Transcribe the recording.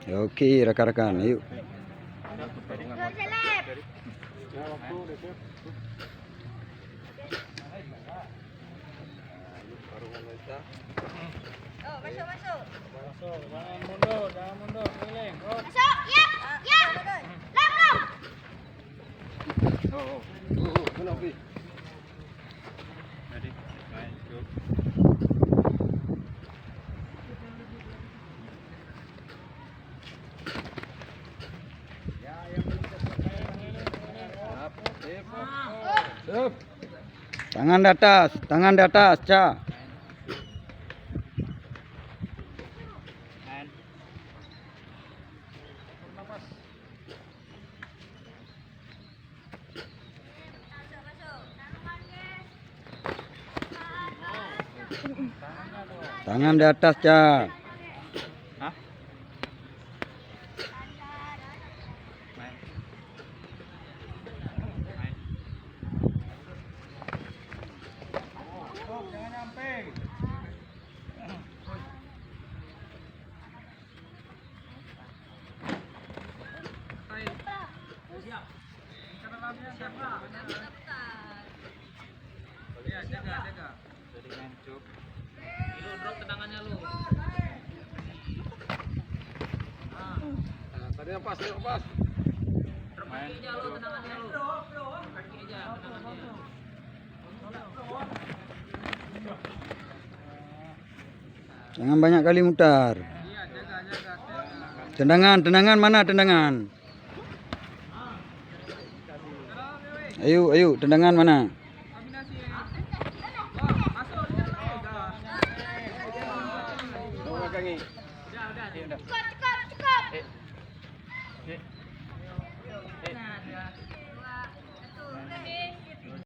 Oke, rekan-rekan, yuk. Masuk. Jangan mundur, keliling. Oh. Masuk, ya. Lap. Ready? Main, go. Siap. Tangan di atas, Ca. Main. Tangan di atas, Ca. Hah? Main. Main. Stop, jangan nyampe. Siap. Cara latihan siapa? Iya, jaga. Jadi main cuk. Lu drop tendangannya lu. Tadi lepas. Drop kaki aja lu tendangannya lu. Kaki aja tendangannya. Jangan banyak kali mutar. Iya, jaga. Tendangan mana tendangan? Ayo, tendangan mana? Kombinasi. Wah, masuk. Udah. Cepat.